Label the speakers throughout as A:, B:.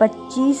A: 25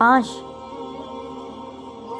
A: 5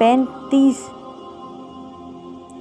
A: 35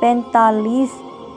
A: 45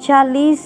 A: 40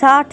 A: 60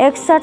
A: 61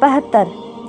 A: 75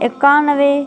A: 91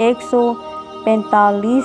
A: 145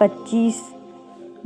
A: 25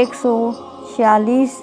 A: 146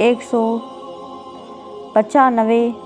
A: 195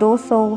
A: 200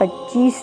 A: 25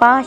A: 5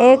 A: 1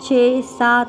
A: 6, 7,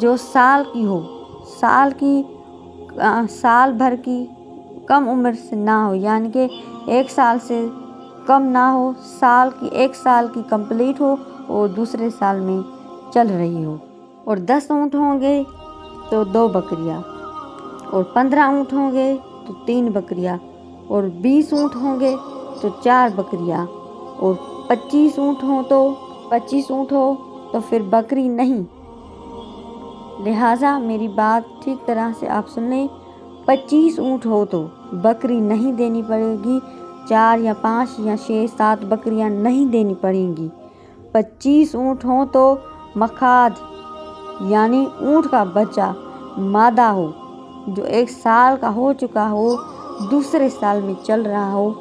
A: جو سال کی ہو، سال بھر کی کم عمر سے نہ ہو، یعنی کہ 1 سال سے کم نہ ہو، 1 سال کی کمپلیٹ ہو اور دوسرے سال میں چل رہی ہو، اور 10 اونٹ ہوں گے تو 2 بکریاں، اور 15 اونٹ ہوں گے تو 3 بکریاں، اور 20 اونٹ ہوں گے تو 4 بکریاں، اور 25 اونٹ ہو تو پھر بکری نہیں۔ لہٰذا میری بات ٹھیک طرح سے آپ سن لیں، 25 اونٹ ہو تو بکری نہیں دینی پڑے گی، 4 یا 5 یا 6 7 بکریاں نہیں دینی پڑیں گی۔ 25 اونٹ ہوں تو مخاض یعنی اونٹ کا بچہ مادہ ہو، جو 1 سال کا ہو چکا ہو، دوسرے سال میں چل رہا ہو،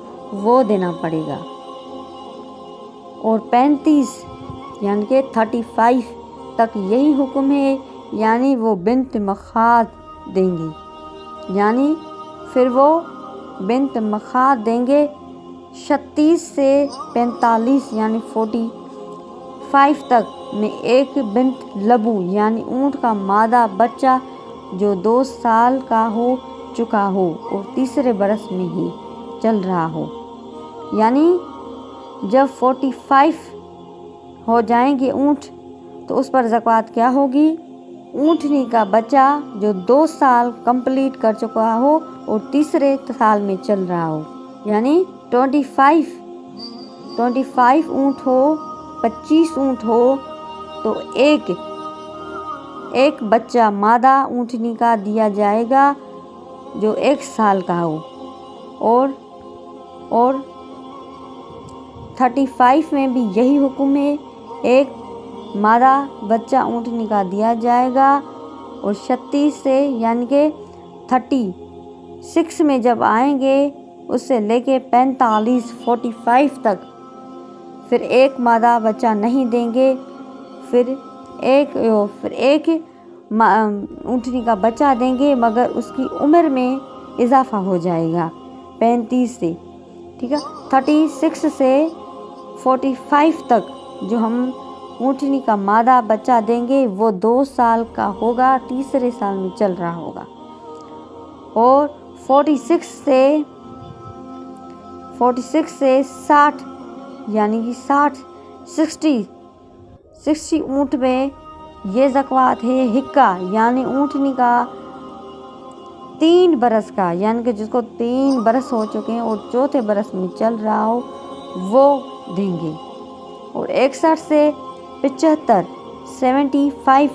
A: وہ دینا پڑے گا۔ اور 35 یعنی کہ 35 تک یہی حکم ہے، یعنی وہ بنت مخاض دیں گے، یعنی پھر وہ بنت مخاض دیں گے۔ 36 سے 45 یعنی 45 تک میں ایک بنت لبو یعنی اونٹ کا مادہ بچہ جو 2 سال کا ہو چکا ہو اور تیسرے برس میں ہی چل رہا ہو، یعنی جب 45 ہو جائیں گے اونٹ تو اس پر زکوٰۃ کیا ہوگی؟ اونٹنی کا بچہ جو 2 سال کمپلیٹ کر چکا ہو اور تیسرے سال میں چل رہا ہو، یعنی 25 اونٹ ہو، 25 اونٹ ہو تو ایک بچہ مادہ اونٹنی کا دیا جائے گا جو 1 سال کا ہو، اور 35 میں بھی یہی حکم ہے، ایک مادہ بچہ اونٹنی کا دیا جائے گا، اور 36 سے یعنی کہ 36 میں جب آئیں گے اس سے لے کے 45 تک پھر ایک مادہ بچہ نہیں دیں گے، پھر ایک اونٹنی کا بچہ دیں گے، مگر اس کی عمر میں اضافہ ہو جائے گا 35 سے، ٹھیک ہے۔ 36 سے 45 تک جو ہم اونٹنی کا مادہ بچہ دیں گے وہ 2 سال کا ہوگا، تیسرے سال میں چل رہا ہوگا، اور 46 سے 60 یعنی کہ 60 اونٹ میں یہ زکوٰۃ ہے حقہ، یعنی اونٹنی کا 3 برس کا، یعنی کہ جس کو 3 برس ہو چکے ہیں اور 4تھے برس میں چل رہا ہو وہ دیں گے، اور 61 سے 75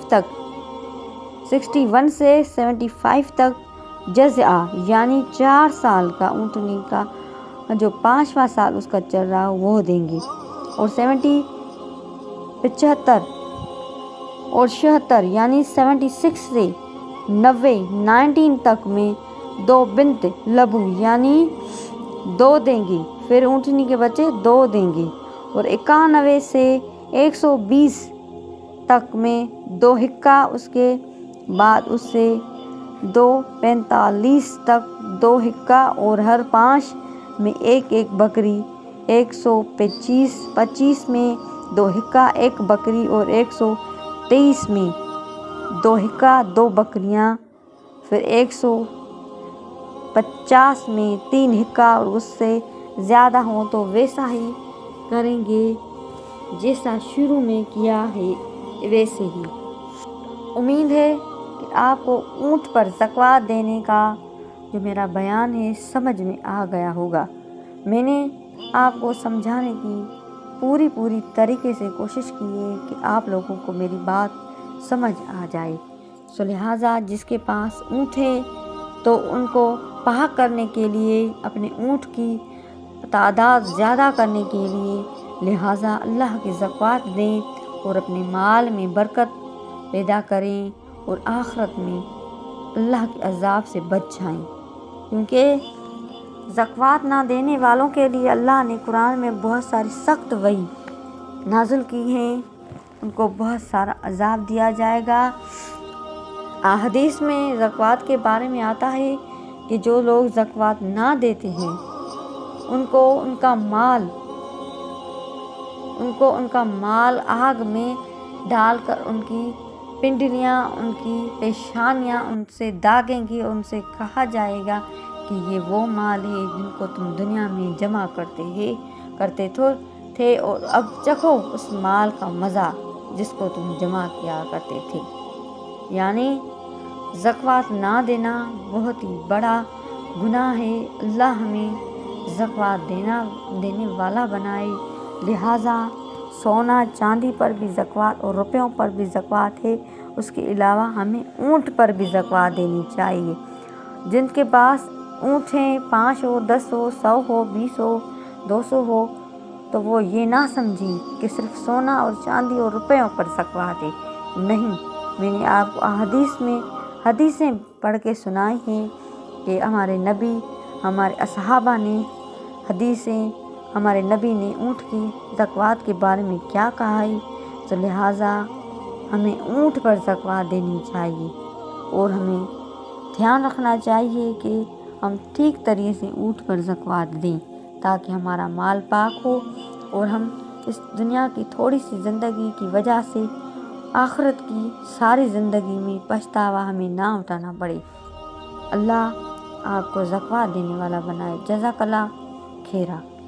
A: تک 61 سے 75 تک جزعہ یعنی 4 سال کا اونٹنی کا جو 5واں سال اس کا چل رہا ہو وہ دیں گے، اور 76 یعنی 76 سے 19 تک میں 2 بنت لبو یعنی 2 دیں گے، پھر اونٹنی کے بچے 2 دیں گے، اور 91 سے 120 تک میں 2 حقہ، اس کے بعد اس سے 45 تک 2 حقہ، اور ہر 5 میں ایک بکری، 125 میں 2 حقہ 1 بکری، اور 123 میں 2 حقہ 2 بکریاں، پھر 150 میں 3 حقہ، اور اس سے زیادہ ہوں تو ویسا ہی کریں گے جیسا شروع میں کیا ہے ویسے ہی۔ امید ہے کہ آپ کو اونٹ پر زکوٰۃ دینے کا جو میرا بیان ہے سمجھ میں آ گیا ہوگا۔ میں نے آپ کو سمجھانے کی پوری طریقے سے کوشش کی ہے کہ آپ لوگوں کو میری بات سمجھ آ جائے، سو لہٰذا جس کے پاس اونٹ ہے تو ان کو پاک کرنے کے لیے، اپنے اونٹ کی تعداد زیادہ کرنے کے لیے لہٰذا اللہ کی زکوٰۃ دیں اور اپنے مال میں برکت پیدا کریں اور آخرت میں اللہ کے عذاب سے بچ جائیں، کیونکہ زکوٰۃ نہ دینے والوں کے لیے اللہ نے قرآن میں بہت ساری سخت وعید نازل کی ہیں، ان کو بہت سارا عذاب دیا جائے گا۔ احادیث میں زکوٰۃ کے بارے میں آتا ہے کہ جو لوگ زکوٰۃ نہ دیتے ہیں ان کو ان کا مال آگ میں ڈال کر ان کی پنڈلیاں، ان کی پیشانیاں ان سے داغیں گی اور ان سے کہا جائے گا کہ یہ وہ مال ہے جن کو تم دنیا میں جمع کرتے تھے اور اب چکھو اس مال کا مزہ جس کو تم جمع کیا کرتے تھے۔ یعنی زکوٰۃ نہ دینا بہت ہی بڑا گناہ ہے۔ اللہ ہمیں زکوٰۃ دینے والا بنائے، لہٰذا سونا چاندی پر بھی زکوٰۃ اور روپیوں پر بھی زکوٰۃ ہے۔ اس کے علاوہ ہمیں اونٹ پر بھی زکوٰۃ دینی چاہیے۔ جن کے پاس اونٹ ہیں 5 ہو، 10 ہو، 100 ہو، 20 ہو، 200 ہو، تو وہ یہ نہ سمجھیں کہ صرف سونا اور چاندی اور روپیوں پر زکوٰۃ ہے۔ نہیں، میں نے آپ کو حدیثیں پڑھ کے سنائی ہیں کہ ہمارے نبی، ہمارے صحابہ نے ہمارے نبی نے اونٹ کی زکوٰۃ کے بارے میں کیا کہا ہے، تو لہٰذا ہمیں اونٹ پر زکوٰۃ دینی چاہیے اور ہمیں دھیان رکھنا چاہیے کہ ہم ٹھیک طریقے سے اونٹ پر زکوٰۃ دیں تاکہ ہمارا مال پاک ہو اور ہم اس دنیا کی تھوڑی سی زندگی کی وجہ سے آخرت کی ساری زندگی میں پچھتاوا ہمیں نہ اٹھانا پڑے۔ اللہ آپ کو زکوٰۃ دینے والا بنائے۔ جزاک اللہ خیرہ۔